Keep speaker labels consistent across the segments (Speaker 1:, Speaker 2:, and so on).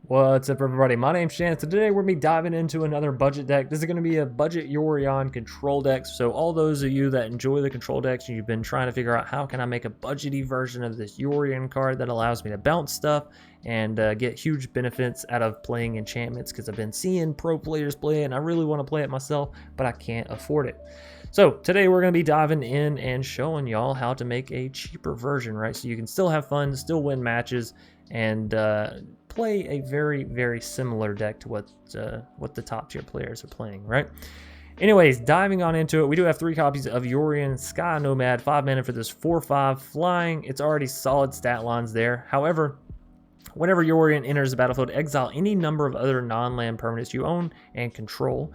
Speaker 1: What's up, everybody? My name's Chance, and today we're going to be diving into another budget deck. This is going to be a budget Yorion control deck. So all those of you that enjoy the control decks and you've been trying to figure out how can I make a budgety version of this Yorion card that allows me to bounce stuff and get huge benefits out of playing enchantments, because I've been seeing pro players play it and I really want to play it myself, but I can't afford it. So today we're going to be diving in and showing y'all how to make a cheaper version, right? So you can still have fun, still win matches, and play a very similar deck to what the top tier players are playing, right? Anyways, diving on into it, we do have 3 copies of Yorion Sky Nomad, 5 mana for this 4/5 flying. It's already solid stat lines there. However, whenever Yorion enters the battlefield, exile any number of other non-land permanents you own and control.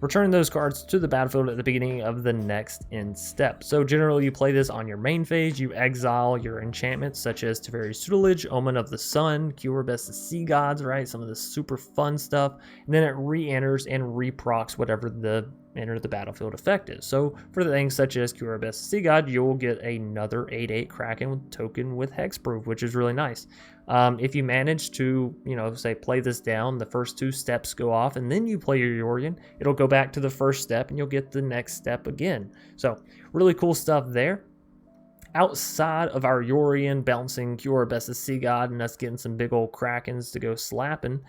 Speaker 1: Return those cards to the battlefield at the beginning of the next end step. So generally you play this on your main phase. You exile your enchantments such as Teferi's Tutelage, Omen of the Sun, Cure Best of Sea Gods, right? Some of the super fun stuff. And then it re-enters and reprocs whatever the enter the battlefield effect is. So for the things such as Cure Best of Sea God, you'll get another 8/8 Kraken token with hexproof, which is really nice. If you manage to, say play this down, the first 2 steps go off and then you play your Yorion, it'll go back to the first step and you'll get the next step again. So really cool stuff there. Outside of our Yorion bouncing Cure Best of Sea God and us getting some big old Krakens to go slapping,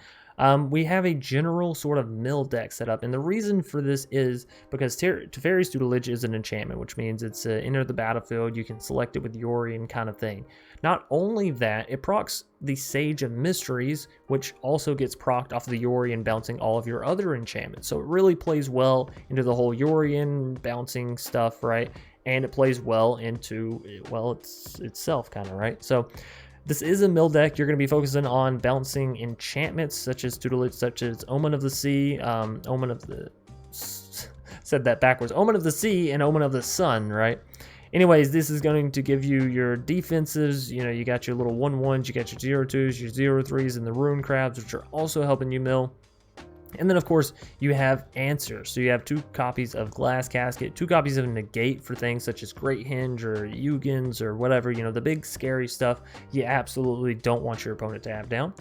Speaker 1: we have a general sort of mill deck set up, and the reason for this is because Teferi's Tutelage is an enchantment, which means it's enter the battlefield, you can select it with Yorion kind of thing. Not only that, it procs the Sage of Mysteries, which also gets procced off the Yorion bouncing all of your other enchantments. So it really plays well into the whole Yorion bouncing stuff, right? And it plays well into, well, it's itself kind of, right? So this is a mill deck. You're going to be focusing on bouncing enchantments such as Tutelage, such as Omen of the Sea, Omen of the... said that backwards. Omen of the Sea and Omen of the Sun, right? Anyways, this is going to give you your defensives. You got your little 1/1s, you got your 0/2s, your 0/3s, and the Rune Crabs, which are also helping you mill. And then, of course, you have answers. So you have 2 copies of Glass Casket, 2 copies of Negate for things such as Great Hinge or Ugins or whatever, the big scary stuff you absolutely don't want your opponent to have down.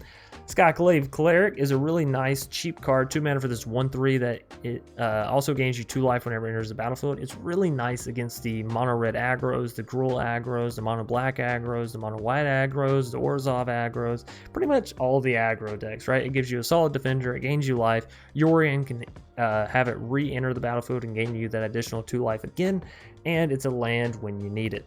Speaker 1: Skyclave Cleric is a really nice, cheap card, 2 mana for this 1/3 that it also gains you 2 life whenever it enters the battlefield. It's really nice against the mono-red aggros, the Gruul aggros, the mono-black aggros, the mono-white aggros, the Orzhov aggros, pretty much all the aggro decks, right? It gives you a solid defender, it gains you life. Yorion can have it re-enter the battlefield and gain you that additional 2 life again, and it's a land when you need it.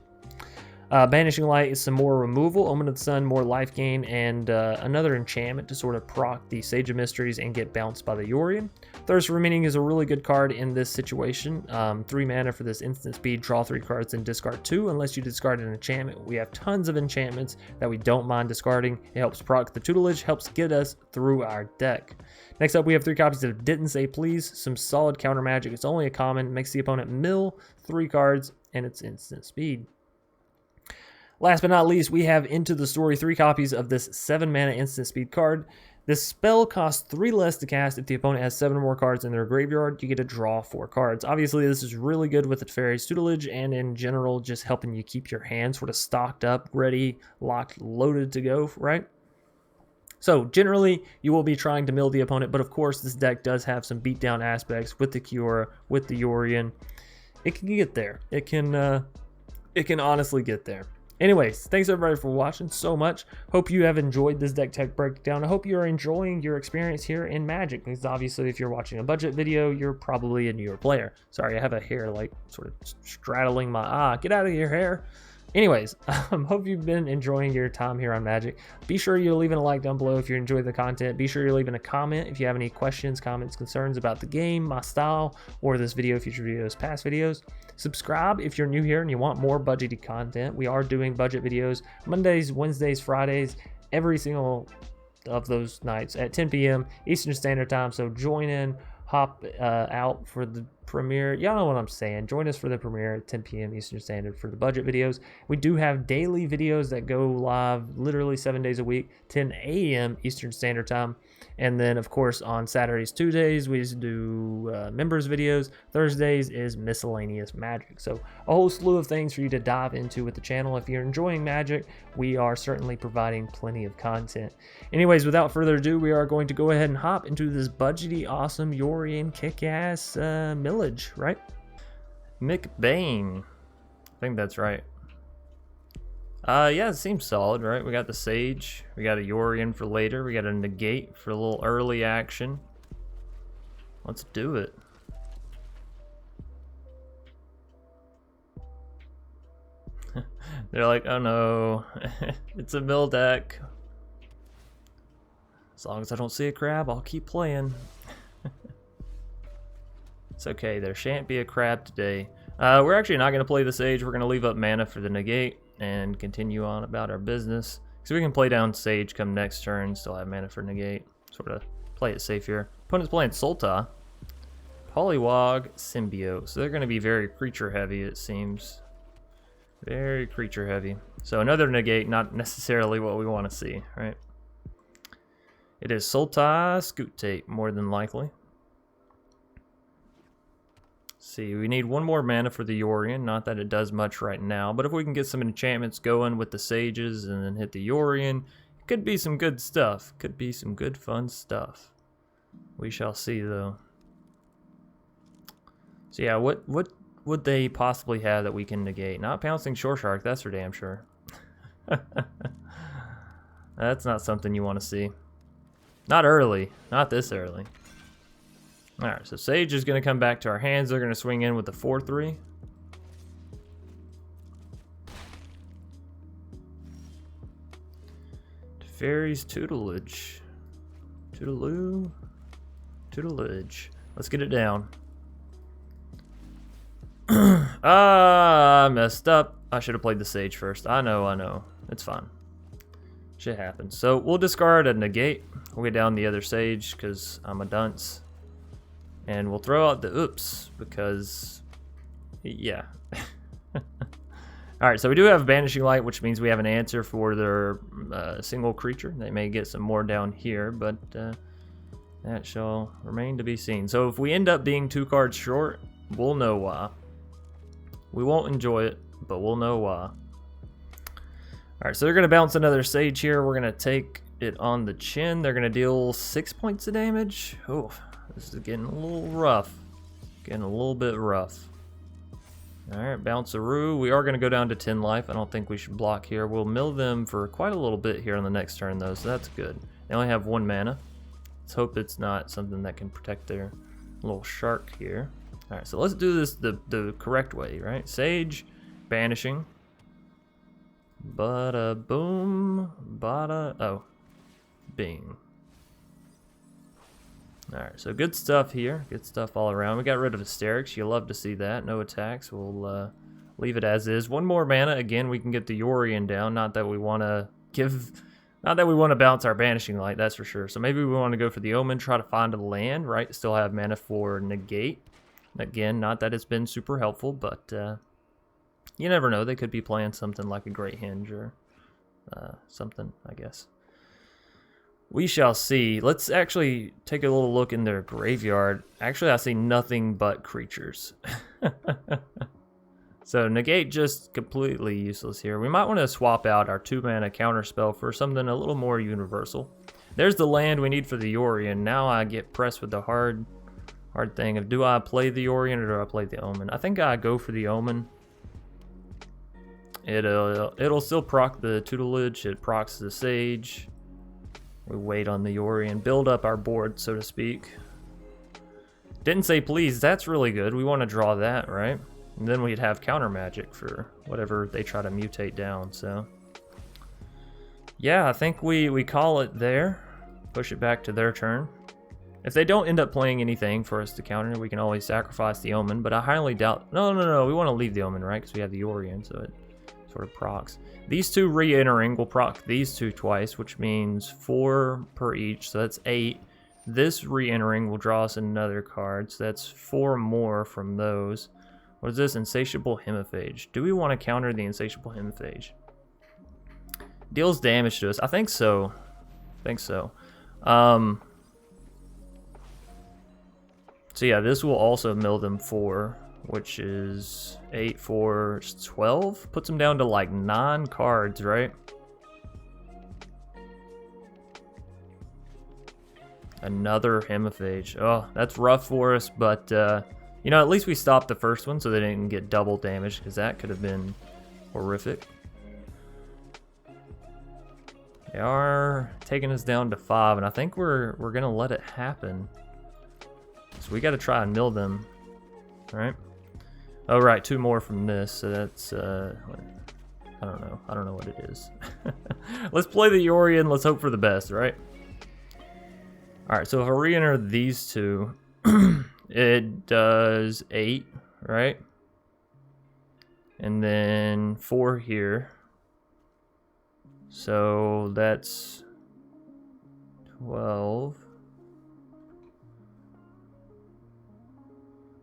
Speaker 1: Banishing Light is some more removal, Omen of the Sun, more life gain, and another enchantment to sort of proc the Sage of Mysteries and get bounced by the Yorion. Thirst for Remaining is a really good card in this situation. 3 mana for this instant speed, draw 3 cards and discard 2 unless you discard an enchantment. We have tons of enchantments that we don't mind discarding. It helps proc the Tutelage, helps get us through our deck. Next up, we have 3 copies of Didn't Say Please, some solid counter magic. It's only a common, makes the opponent mill 3 cards, and it's instant speed. Last but not least, we have Into the Story, 3 copies of this 7 mana instant speed card. This spell costs 3 less to cast. If the opponent has 7 or more cards in their graveyard, you get to draw 4 cards. Obviously, this is really good with the Teferi's Tutelage and in general, just helping you keep your hand sort of stocked up, ready, locked, loaded to go, right? So generally, you will be trying to mill the opponent, but of course, this deck does have some beatdown aspects with the Cure, with the Yorion. It can get there. It can honestly get there. Anyways, thanks everybody for watching so much. Hope you have enjoyed this deck tech breakdown. I hope you're enjoying your experience here in Magic, because obviously if you're watching a budget video, you're probably a newer player. Sorry, I have a hair like sort of straddling my get out of your hair. Anyways, hope you've been enjoying your time here on Magic. Be sure you're leaving a like down below if you enjoyed the content. Be sure you're leaving a comment if you have any questions, comments, concerns about the game, my style, or this video, future videos, past videos. Subscribe if you're new here and you want more budgety content. We are doing budget videos Mondays, Wednesdays, Fridays, every single of those nights at 10 p.m. Eastern Standard Time. So join in, hop out for the premiere. Y'all know what I'm saying. Join us for the premiere at 10 p.m. Eastern Standard for the budget videos. We do have daily videos that go live literally 7 days a week, 10 a.m. Eastern Standard Time. And then, of course, on Saturdays, Tuesdays, we do members videos. Thursdays is miscellaneous Magic. So a whole slew of things for you to dive into with the channel. If you're enjoying Magic, we are certainly providing plenty of content. Anyways, without further ado, we are going to go ahead and hop into this budgety, awesome Yorion kick-ass millage, right? McBain. I think that's right. Yeah, it seems solid, right? We got the Sage, we got a Yorion for later, we got a Negate for a little early action. Let's do it. They're like, oh no, it's a mill deck. As long as I don't see a crab, I'll keep playing. It's okay, there shan't be a crab today. We're actually not going to play the Sage, we're going to leave up mana for the Negate and continue on about our business. So we can play down Sage come next turn, still have mana for Negate. Sort of play it safe here. Opponent's playing Sultai, Poliwag, Symbiote. So they're going to be very creature heavy, it seems. Very creature heavy. So another Negate, not necessarily what we want to see, right? It is Sultai, Scoot Tape, more than likely. See, we need one more mana for the Yorion, not that it does much right now, but if we can get some enchantments going with the Sages and then hit the Yorion, it could be some good stuff. Could be some good fun stuff. We shall see though. So yeah, what would they possibly have that we can negate? Not Pouncing Shore Shark, that's for damn sure. That's not something you want to see. Not early, not this early. Alright, so Sage is going to come back to our hands. They're going to swing in with the 4-3. Fairies Tutelage. Toodaloo. Tutelage. Let's get it down. I messed up. I should have played the Sage first. I know. It's fine. Shit happens. So we'll discard a Negate. We'll get down the other Sage because I'm a dunce. And we'll throw out the oops because, yeah. Alright, so we do have Banishing Light, which means we have an answer for their single creature. They may get some more down here, but that shall remain to be seen. So if we end up being 2 cards short, we'll know why. We won't enjoy it, but we'll know why. Alright, so they're going to bounce another Sage here. We're going to take it on the chin. They're going to deal 6 points of damage. Oh. This is getting a little rough. Getting a little bit rough. Alright, Bounceroo. We are going to go down to 10 life. I don't think we should block here. We'll mill them for quite a little bit here on the next turn, though, so that's good. They only have 1 mana. Let's hope it's not something that can protect their little shark here. Alright, so let's do this the correct way, right? Sage, Banishing. Bada boom. Bada. Oh. Bing. Alright, so good stuff here. Good stuff all around. We got rid of Hysterics. You love to see that. No attacks. We'll leave it as is. 1 more mana. Again, we can get the Yorion down. Not that we want to bounce our Banishing Light, that's for sure. So maybe we want to go for the Omen, try to find a land, right? Still have mana for Negate. Again, not that it's been super helpful, but you never know. They could be playing something like a Great Henge or something, I guess. We shall see. Let's actually take a little look in their graveyard. Actually, I see nothing but creatures. So Negate just completely useless here. We might want to swap out our 2 mana counterspell for something a little more universal. There's the land we need for the Yorion. Now I get pressed with the hard thing of do I play the Yorion or do I play the Omen? I think I go for the Omen. It'll still proc the Tutelage. It procs the Sage. We wait on the Yorion, build up our board, so to speak. Didn't say please, that's really good. We want to draw that, right? And then we'd have counter magic for whatever they try to mutate down, so. Yeah, I think we call it there. Push it back to their turn. If they don't end up playing anything for us to counter, we can always sacrifice the Omen, but I highly doubt... No, we want to leave the Omen, right? Because we have the Yorion, so it sort of procs. These 2 re-entering will proc these 2 twice, which means 4 per each, so that's 8. This re-entering will draw us another card, so that's 4 more from those. What is this? Insatiable Hemiphage. Do we want to counter the Insatiable Hemiphage? Deals damage to us. I think so. So yeah, this will also mill them 4, which is 8, 4, 12. Puts them down to like 9 cards, right? Another Hemiphage. Oh, that's rough for us, but you know, at least we stopped the first one so they didn't get double damage, because that could have been horrific. They are taking us down to 5, and I think we're gonna let it happen. So we got to try and mill them, right? Oh right, 2 more from this. So that's I don't know. I don't know what it is. Let's play the Yorion. Let's hope for the best, right? All right. So if I re-enter these 2, it does 8, right? And then 4 here. So that's 12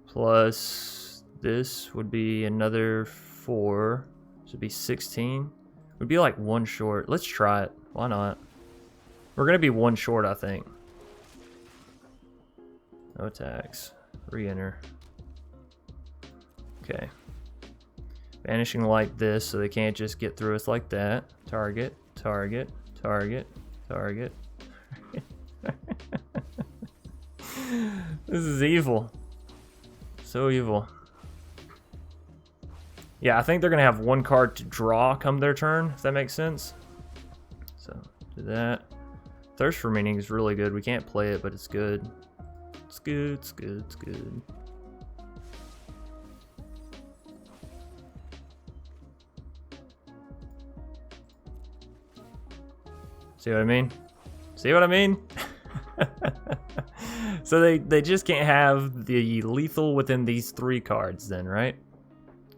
Speaker 1: plus this would be another 4, so it'd be 16. Would be like 1 short. Let's try it. Why not? We're gonna be 1 short, I think. No attacks. Re-enter. Okay. Vanishing like this, so they can't just get through us like that. Target, target, target, target. This is evil. So evil. Yeah, I think they're gonna have 1 card to draw come their turn, if that makes sense. So, do that. Thirst for Meaning is really good. We can't play it, but it's good. It's good, it's good, it's good. See what I mean? See what I mean? So they just can't have the lethal within these 3 cards then, right?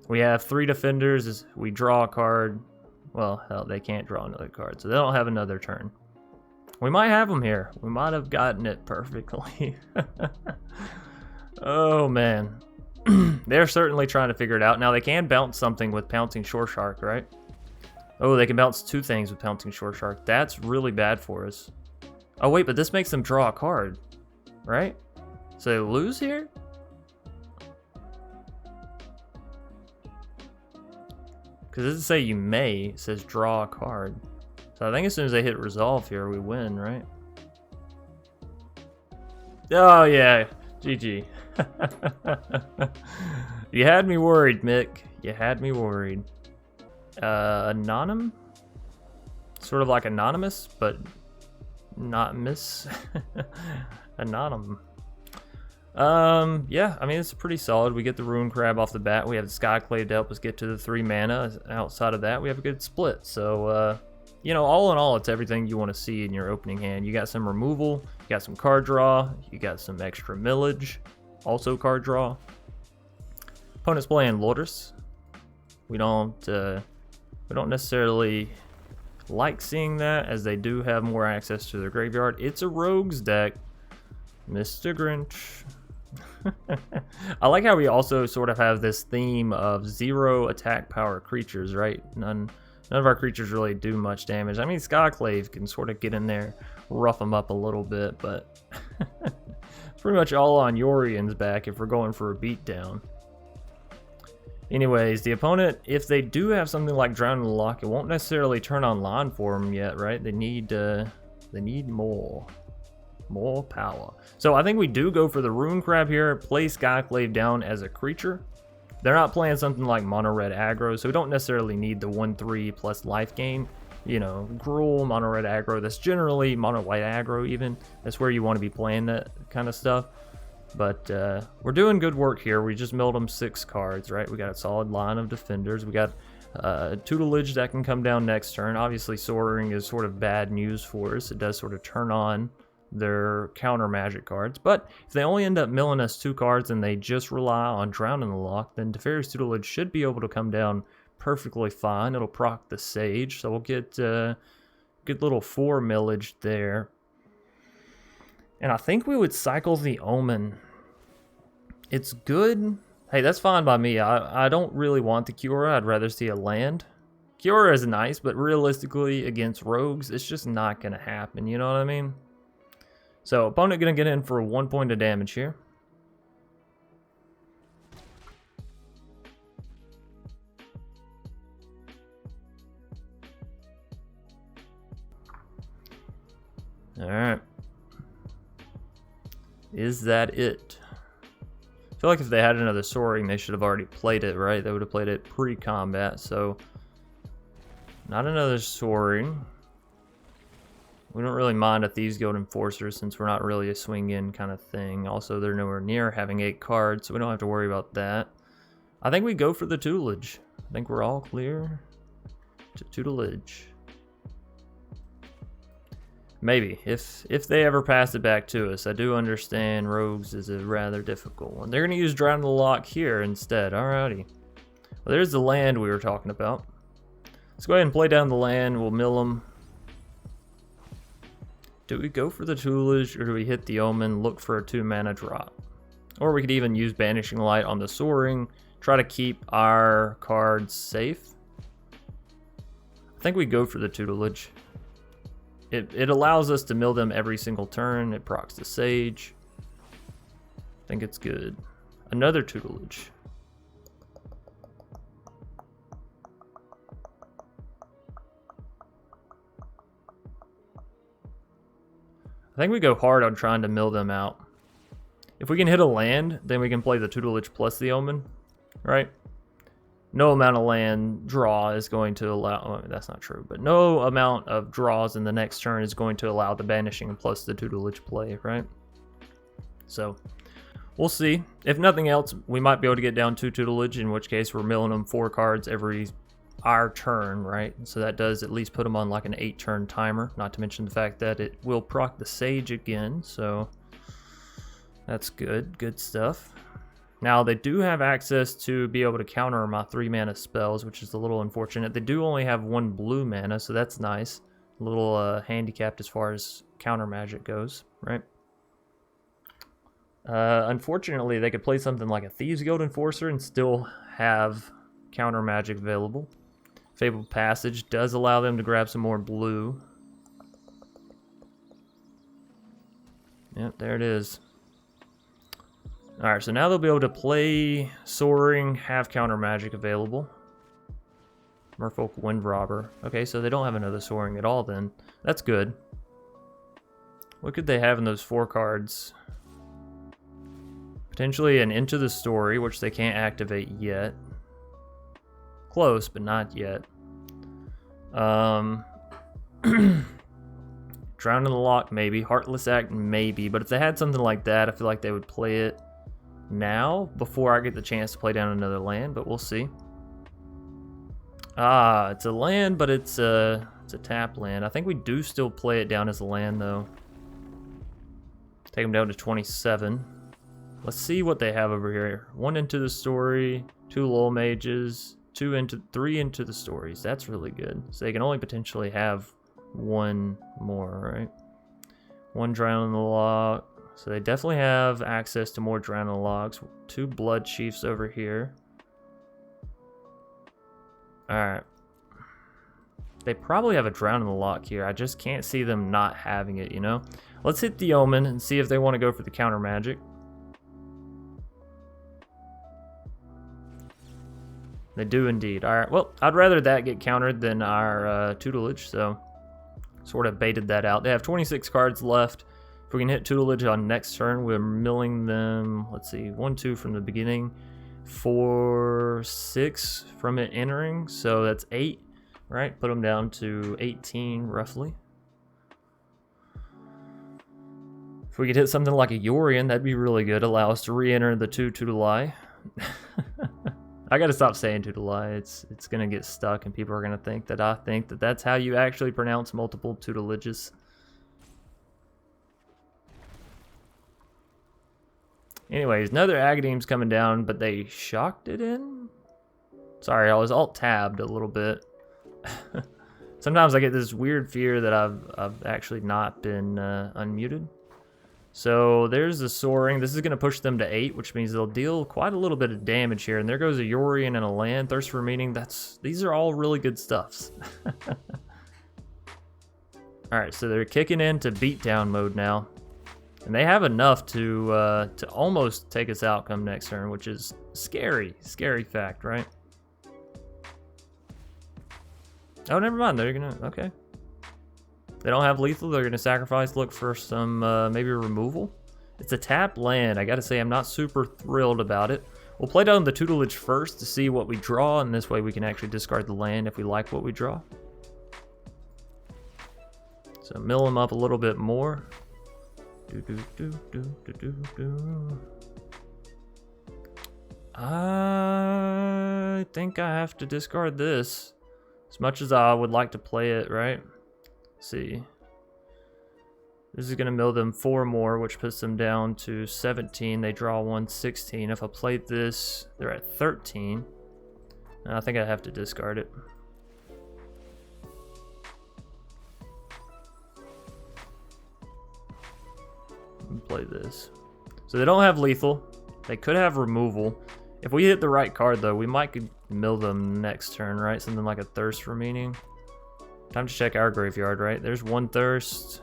Speaker 1: We have 3 defenders. We draw a card. Well, hell, they can't draw another card, so they don't have another turn. We might have them here. We might have gotten it perfectly. Oh, man. They're certainly trying to figure it out. Now, they can bounce something with Pouncing Shore Shark, right? Oh, they can bounce 2 things with Pouncing Shore Shark. That's really bad for us. Oh, wait, but this makes them draw a card, right? So they lose here? Because it doesn't say you may. It says draw a card. So I think as soon as they hit resolve here, we win, right? Oh, yeah. GG. You had me worried, Mick. You had me worried. Anonym? Sort of like anonymous, but not miss. Anonym. Yeah, I mean, it's pretty solid. We get the Rune Crab off the bat. We have the Skyclave to help us get to the 3 mana. Outside of that, we have a good split. So, you know, all in all, it's everything you want to see in your opening hand. You got some removal, you got some card draw, you got some extra millage, also card draw. Opponent's playing Lourdes. We don't necessarily like seeing that, as they do have more access to their graveyard. It's a rogues deck, Mr. Grinch. I like how we also sort of have this theme of 0 attack power creatures, right? None of our creatures really do much damage. I mean, Skyclave can sort of get in there, rough them up a little bit, but pretty much all on Yorion's back if we're going for a beatdown. Anyways, the opponent, if they do have something like Drown in the Loch, it won't necessarily turn online for them yet, right? They need more power. So I think we do go for the Rune Crab here, play Skyclave down as a creature. They're not playing something like mono red aggro, so we don't necessarily need the 1/3 plus life gain. You know, Gruul, mono red aggro, that's generally mono white aggro even. That's where you want to be playing that kind of stuff. But we're doing good work here. We just milled them 6 cards, right? We got a solid line of defenders. We got tutelage that can come down next turn. Obviously, Soaring is sort of bad news for us. It does sort of turn on their counter magic cards. But if they only end up milling us 2 cards and they just rely on Drown in the Loch, then Teferi's tutelage should be able to come down perfectly fine. It'll proc the Sage, so we'll get good little 4 millage there. And I think we would cycle the Omen. It's good. Hey, that's fine by me. I don't really want the Cura. I'd rather see a land. Cura is nice, but realistically, against rogues, it's just not going to happen. You know what I mean? So, opponent going to get in for 1 point of damage here. Alright. Is that it? I feel like if they had another soaring, they should have already played it, right? They would have played it pre-combat, so... Not another soaring. We don't really mind a Thieves Guild Enforcer since we're not really a swing-in kind of thing. Also, they're nowhere near having 8 cards, so we don't have to worry about that. I think we go for the tutelage. I think we're all clear to tutelage. Maybe, if they ever pass it back to us. I do understand Rogues is a rather difficult one. They're going to use Drown the Lock here instead. Alrighty. Well, there's the land we were talking about. Let's go ahead and play down the land. We'll mill them. Do we go for the tutelage or do we hit the Omen, look for a 2-mana drop? Or we could even use Banishing Light on the Soaring, try to keep our cards safe. I think we go for the tutelage. It allows us to mill them every single turn. It procs the Sage. I think it's good. Another tutelage. I think we go hard on trying to mill them out. If we can hit a land, then we can play the tutelage plus the Omen, right? No amount of land draw is going to allow, well, that's not true, but no amount of draws in the next turn is going to allow the Banishing plus the tutelage play, right? So, we'll see. If nothing else, we might be able to get down 2 tutelage, in which case we're milling them 4 cards every our turn, right? So that does at least put them on like an 8-turn timer, not to mention the fact that it will proc the Sage again, so that's good stuff. Now, they do have access to be able to counter my 3-mana spells, which is a little unfortunate. They do only have 1 blue mana, so that's nice. A little handicapped as far as counter magic goes, right? Unfortunately, they could play something like a Thieves Guild Enforcer and still have counter magic available. Fabled Passage does allow them to grab some more blue. Yep, there it is. Alright, so now they'll be able to play Soaring, have counter magic available. Merfolk Windrobber. Okay, so they don't have another Soaring at all then. That's good. What could they have in those 4 cards? Potentially an Into the Story, which they can't activate yet. Close, but not yet. Drown in the Lock, maybe. Heartless Act, maybe. But if they had something like that, I feel like they would play it now before I get the chance to play down another land, but we'll see. Ah, it's a land, but it's a tap land. I think we do still play it down as a land, though. Take them down to 27. Let's see what they have over here. 1 Into the Story, 2 Lull Mages, 3 Into the Stories. That's really good. So they can only potentially have 1 more, right? 1 Drown in the Lock. So they definitely have access to more Drown in the Locks. 2 Blood Chiefs over here. Alright. They probably have a Drown in the Lock here. I just can't see them not having it, you know? Let's hit the Omen and see if they want to go for the counter magic. They do indeed. Alright, well, I'd rather that get countered than our tutelage, so sort of baited that out. They have 26 cards left. If we can hit tutelage on next turn, we're milling them, let's see, 1, 2 from the beginning, 4, 6 from it entering, so that's 8, right? Put them down to 18, roughly. If we could hit something like a Yorion, that'd be really good. Allow us to re-enter the 2 Tutelai. I gotta stop saying Tutelai. It's gonna get stuck, and people are gonna think that I think that that's how you actually pronounce multiple tutelages. Anyways, another Agadeem's coming down, but they shocked it in? Sorry, I was alt-tabbed a little bit. Sometimes I get this weird fear that I've actually not been unmuted. So there's the soaring. This is going to push them to 8, which means they'll deal quite a little bit of damage here. And there goes a Yorion and a land. Thirst for Meaning. These are all really good stuffs. Alright, so they're kicking into beatdown mode now. And they have enough to almost take us out come next turn, which is scary. Scary fact, right? Oh, never mind. They're going to... Okay. They don't have lethal. They're going to sacrifice, look for some maybe removal. It's a tap land. I got to say, I'm not super thrilled about it. We'll play down the tutelage first to see what we draw, and this way we can actually discard the land if we like what we draw. So mill them up a little bit more. I think I have to discard this. As much as I would like to play it, right? Let's see. This is going to mill them 4 more, which puts them down to 17. They draw 1, 16. If I played this, they're at 13. And I think I have to discard it. Play this. So they don't have lethal. They could have removal. If we hit the right card, though, we might could mill them next turn, right? Something like a Thirst for Meaning. Time to check our graveyard, right? There's 1 Thirst.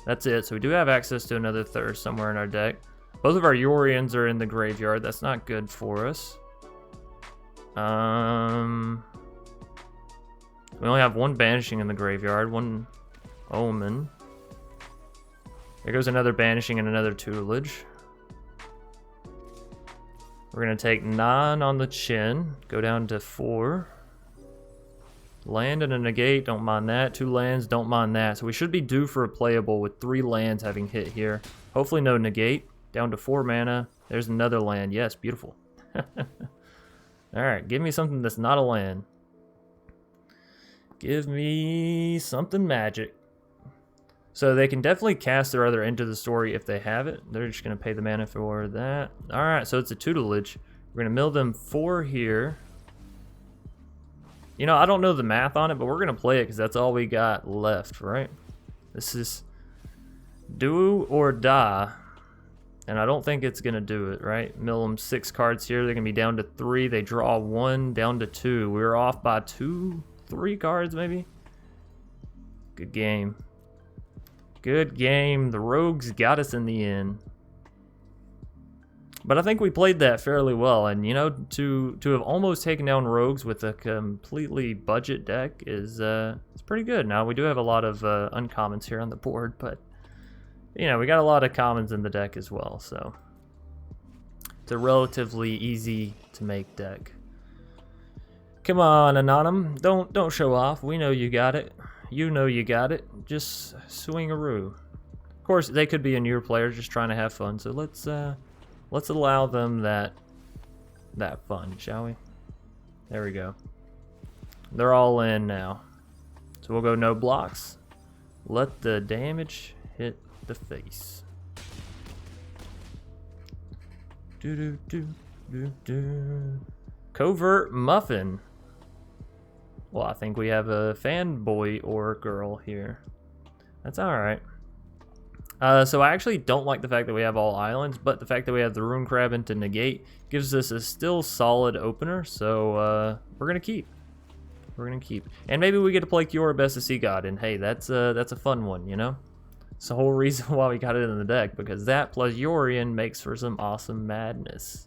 Speaker 1: That's it. So we do have access to another Thirst somewhere in our deck. Both of our Yorions are in the graveyard. That's not good for us. We only have 1 Banishing in the graveyard. 1 Omen. There goes another Banishing and another Tutelage. We're going to take 9 on the chin. Go down to 4. Land and a negate, don't mind that. 2 lands, don't mind that. So we should be due for a playable with 3 lands having hit here. Hopefully no negate. Down to 4 mana. There's another land. Yes, beautiful. Alright, give me something that's not a land. Give me something magic. So they can definitely cast their other Into the Story if they have it. They're just going to pay the mana for that. Alright, so it's a tutelage. We're going to mill them 4 here. You know, I don't know the math on it, but we're going to play it because that's all we got left, right? This is do or die. And I don't think it's going to do it, right? Mill them 6 cards here. They're going to be down to 3. They draw 1, down to 2. We were off by 2, 3 cards maybe. Good game. Good game. The Rogues got us in the end. But I think we played that fairly well. And, you know, to have almost taken down Rogues with a completely budget deck is it's pretty good. Now, we do have a lot of uncommons here on the board, but, you know, we got a lot of commons in the deck as well. So it's a relatively easy to make deck. Come on, Anonym. Don't show off. We know you got it. You know you got it. Just swing-a-roo. Of course, they could be a newer player just trying to have fun. So let's allow them that fun, shall we? There we go. They're all in now. So we'll go no blocks. Let the damage hit the face. Covert Muffin. Well, I think we have a fanboy or girl here. That's alright. So I actually don't like the fact that we have all islands, but the fact that we have the Rune Crab into negate gives us a still solid opener, so we're going to keep. We're going to keep. And maybe we get to play Kiora Best of Sea God, and hey, that's a fun one, you know? It's the whole reason why we got it in the deck, because that plus Yorion makes for some awesome madness.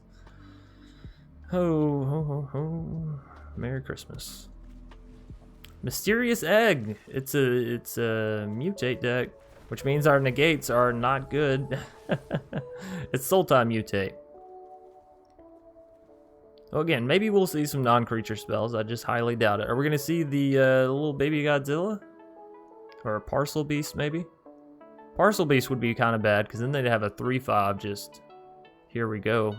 Speaker 1: Ho, ho, ho, ho. Merry Christmas. Mysterious Egg. It's a mutate deck, which means our negates are not good. It's Sultai mutate. Well, again, maybe we'll see some non-creature spells. I just highly doubt it. Are we gonna see the little baby Godzilla? Or a Parcel Beast, maybe? Parcel Beast would be kind of bad, because then they'd have a 3/5 just... Here we go.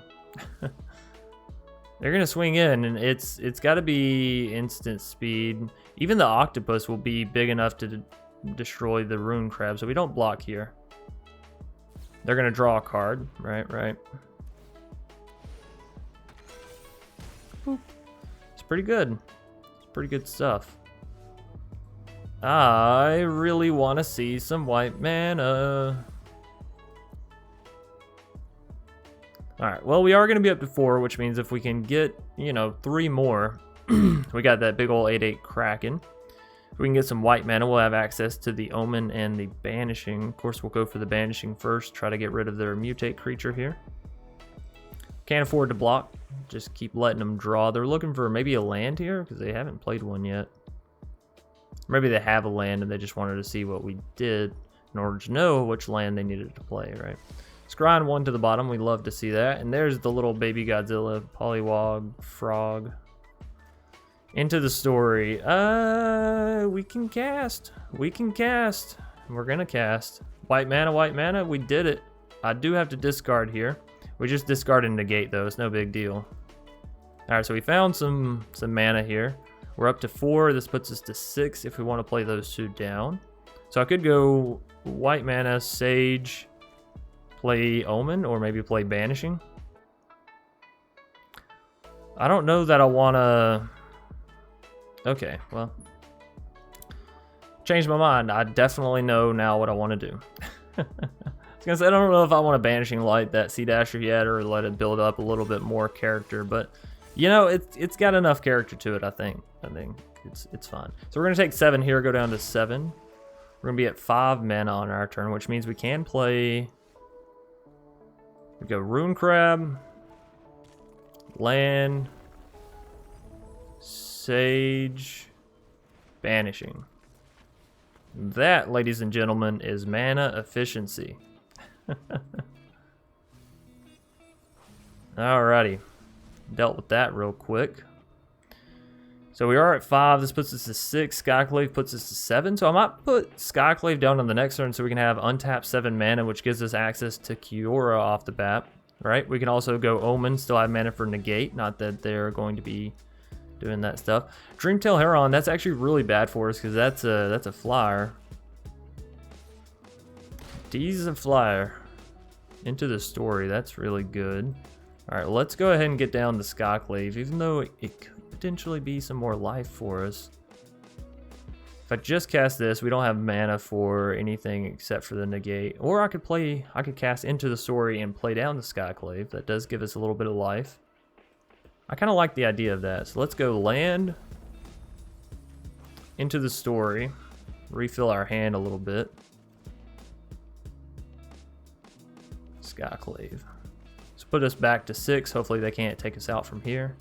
Speaker 1: They're gonna swing in, and it's got to be instant speed. Even the octopus will be big enough to destroy the Rune Crab, so we don't block here. They're gonna draw a card, right? Boop. It's pretty good. It's pretty good stuff. I really want to see some white mana. All right, well, we are going to be up to 4, which means if we can get, you know, 3 more, we got that big old 8/8 Kraken. If we can get some white mana, we'll have access to the Omen and the Banishing. Of course, we'll go for the Banishing first, try to get rid of their mutate creature here. Can't afford to block, just keep letting them draw. They're looking for maybe a land here, because they haven't played one yet. Maybe they have a land and they just wanted to see what we did in order to know which land they needed to play, right? Scrying 1 to the bottom, we love to see that. And there's the little baby Godzilla, Poliwag, Frog. Into the story. We can cast. We can cast. We're gonna cast. White mana, we did it. I do have to discard here. We just discarded negate though, it's no big deal. Alright, so we found some mana here. We're up to 4, this puts us to 6 if we want to play those 2 down. So I could go white mana, Sage, play Omen, or maybe play Banishing. I don't know that I want to... Okay, well. Changed my mind. I definitely know now what I want to do. I was going to say, I don't know if I want to Banishing Light that Sea Dasher yet, or let it build up a little bit more character, but... You know, it's got enough character to it, I think. I think it's fine. So we're going to take 7 here, go down to 7. We're going to be at 5 mana on our turn, which means we can play... We go Rune Crab, Land, Sage, Banishing. That, ladies and gentlemen, is mana efficiency. Alrighty. Dealt with that real quick. So we are at 5. This puts us to 6. Skyclave puts us to 7. So I might put Skyclave down on the next turn so we can have untapped 7 mana, which gives us access to Kiora off the bat. Right? We can also go Omen, still have mana for negate. Not that they're going to be doing that stuff. Dreamtail Heron, that's actually really bad for us because that's a flyer. D's a flyer. Into the story, that's really good. Alright, let's go ahead and get down the Skyclave, even though it could potentially be some more life for us. If I just cast this, we don't have mana for anything except for the negate. Or I could cast Into the Story and play down the Skyclave. That does give us a little bit of life. I kind of like the idea of that. So let's go land, Into the Story, refill our hand a little bit. Skyclave. So put us back to 6. Hopefully they can't take us out from here.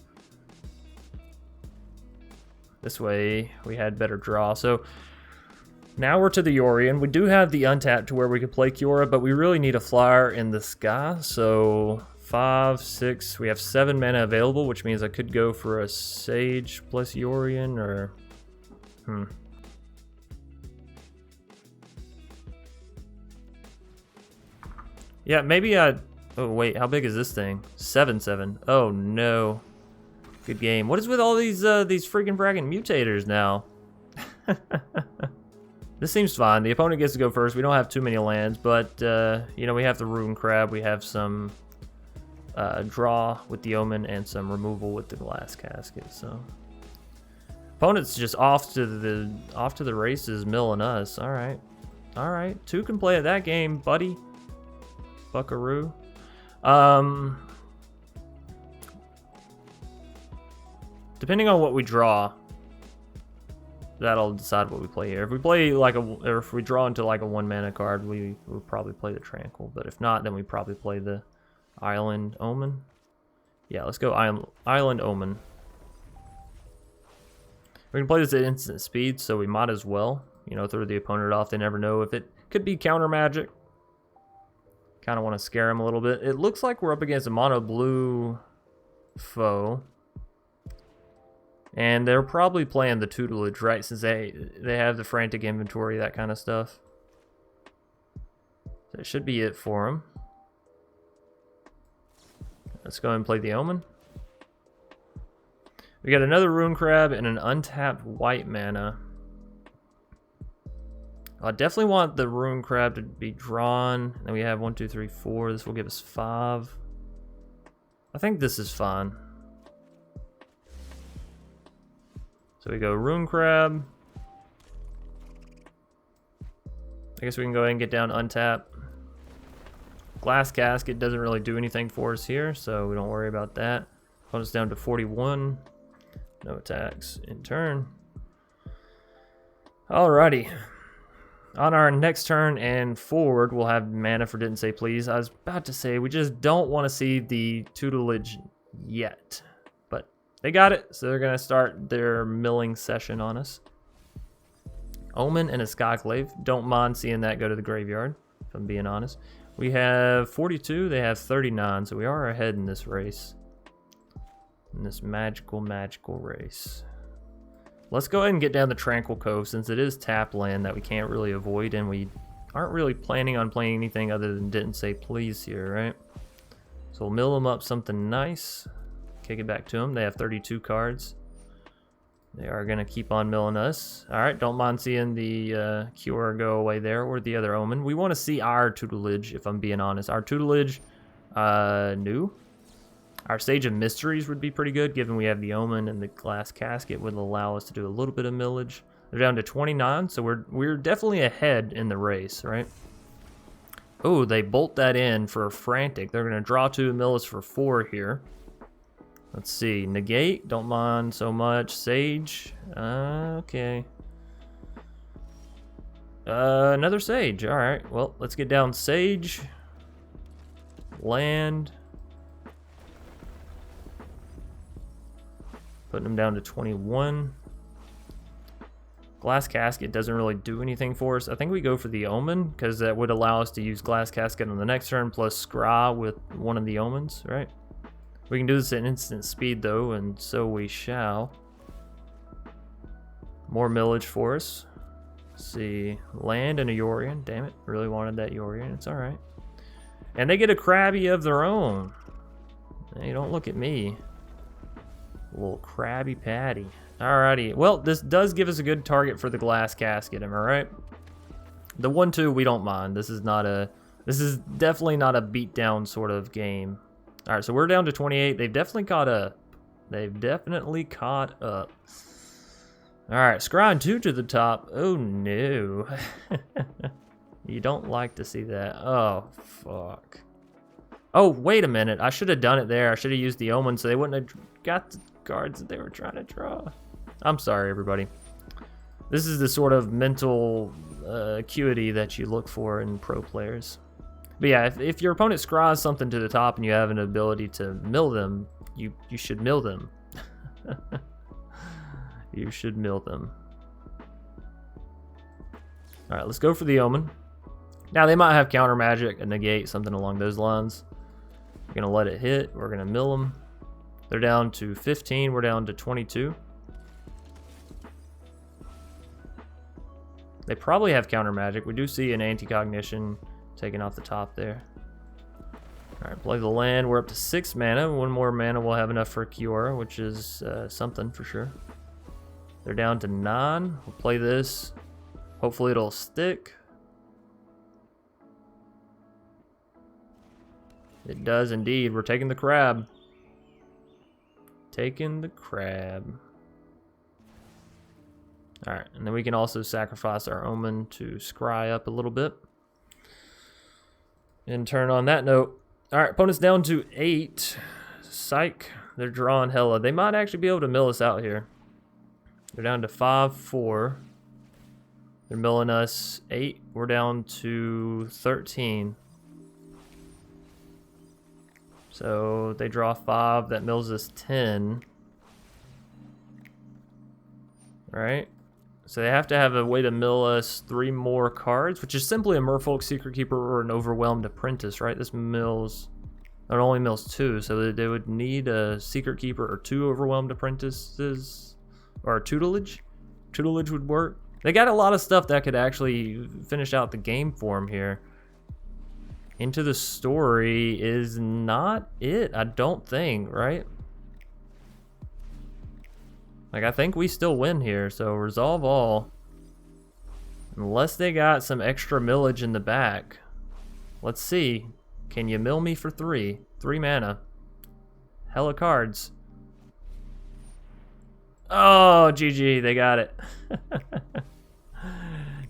Speaker 1: This way we had better draw. So now we're to the Yorion. We do have the untap to where we could play Kiora, but we really need a flyer in the sky. So 5, 6, we have 7 mana available, which means I could go for a Sage plus Yorion or... Yeah, maybe I... Oh, wait, how big is this thing? 7/7. Oh, no. Good game. What is with all these freaking bragging mutators now? This seems fine. The opponent gets to go first. We don't have too many lands, but, you know, we have the Rune Crab. We have some draw with the Omen and some removal with the Glass Casket, so... Opponent's just off to the races, milling us. All right. All right. 2 can play at that game, buddy. Buckaroo. Depending on what we draw, that'll decide what we play here. If we play like or if we draw into like a 1 mana card, we will probably play the Tranquil. But if not, then we probably play the Island Omen. Yeah, let's go Island Omen. We can play this at instant speed, so we might as well, you know, throw the opponent off. They never know if it could be counter magic. Kind of want to scare him a little bit. It looks like we're up against a mono blue foe. And they're probably playing the tutelage, right? Since they have the frantic inventory, that kind of stuff. That should be it for them. Let's go ahead and play the Omen. We got another Rune Crab and an untapped white mana. I definitely want the Rune Crab to be drawn. And we have 1, 2, 3, 4. This will give us 5. I think this is fine. So we go Rune Crab. I guess we can go ahead and get down untap. Glass Casket doesn't really do anything for us here, so we don't worry about that. Opponent's down to 41. No attacks in turn. Alrighty. On our next turn and forward, we'll have mana for Didn't Say Please. I was about to say, we just don't want to see the tutelage yet. But they got it, so they're going to start their milling session on us. Omen and a Skyclave. Don't mind seeing that go to the graveyard, if I'm being honest. We have 42, they have 39, so we are ahead in this race. In this magical race. Let's go ahead and get down the Tranquil Cove, since it is tap land that we can't really avoid, and we aren't really planning on playing anything other than Didn't Say Please here, right? So we'll mill them up something nice. Kick it back to them. They have 32 cards. They are going to keep on milling us. Alright, don't mind seeing the Cure go away there, or the other Omen. We want to see our tutelage, if I'm being honest. Our tutelage, new. Our Sage of Mysteries would be pretty good, given we have the Omen, and the Glass Casket would allow us to do a little bit of millage. They're down to 29, so we're definitely ahead in the race, right? Oh, they bolt that in for a Frantic. They're going to draw 2 and mill us for 4 here. Let's see. Negate, don't mind so much. Sage, okay. Another Sage, alright. Well, let's get down Sage. Land. Putting them down to 21. Glass Casket doesn't really do anything for us. I think we go for the Omen, because that would allow us to use Glass Casket on the next turn, plus Scry with one of the Omens, right? We can do this at instant speed, though, and so we shall. More millage for us. Let's see. Land and a Yorion. Damn it. Really wanted that Yorion. It's alright. And they get a Krabby of their own. Hey, don't look at me. A little Krabby Patty. Alrighty. Well, this does give us a good target for the Glass Casket, am I right? The 1-2 we don't mind. This is definitely not a beatdown sort of game. Alright, so we're down to 28. They've definitely caught up. They've definitely caught up. Alright, scrying 2 to the top. Oh no. You don't like to see that. Oh, fuck. Oh, wait a minute. I should have done it there. I should have used the Omen so they wouldn't have got the cards that they were trying to draw. I'm sorry, everybody. This is the sort of mental acuity that you look for in pro players. But yeah, if your opponent scries something to the top and you have an ability to mill them, you should mill them. You should mill them. Alright, let's go for the Omen. Now, they might have counter magic, a negate, something along those lines. We're going to let it hit. We're going to mill them. They're down to 15. We're down to 22. They probably have counter magic. We do see an anti-cognition taken off the top there. Alright, play the land. We're up to 6 mana. 1 more mana we'll have enough for Kiora, which is something for sure. They're down to 9. We'll play this. Hopefully it'll stick. It does indeed. We're taking the crab. Taking the crab. Alright, and then we can also sacrifice our Omen to scry up a little bit. And turn on that note. Alright, opponent's down to 8. Psych. They're drawing hella. They might actually be able to mill us out here. They're down to 5-4. They're milling us 8. We're down to 13. So they draw 5. That mills us 10. Right? So they have to have a way to mill us 3 more cards, which is simply a Merfolk Secret Keeper or an Overwhelmed Apprentice, right? This mills... It only mills 2, so they would need a Secret Keeper or 2 Overwhelmed Apprentices, or a Tutelage. Tutelage would work. They got a lot of stuff that could actually finish out the game for them here. Into the Story is not it, I don't think, right? Like, I think we still win here, so resolve all. Unless they got some extra millage in the back. Let's see. Can you mill me for 3? 3 mana. Hella cards. Oh, GG, they got it.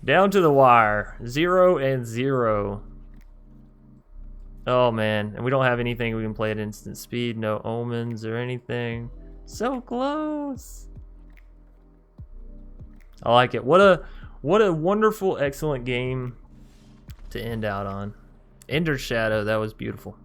Speaker 1: Down to the wire. 0 and 0. Oh man, and we don't have anything we can play at instant speed, no omens or anything. So close. I like it. What a wonderful, excellent game to end out on. Ender's Shadow, that was beautiful.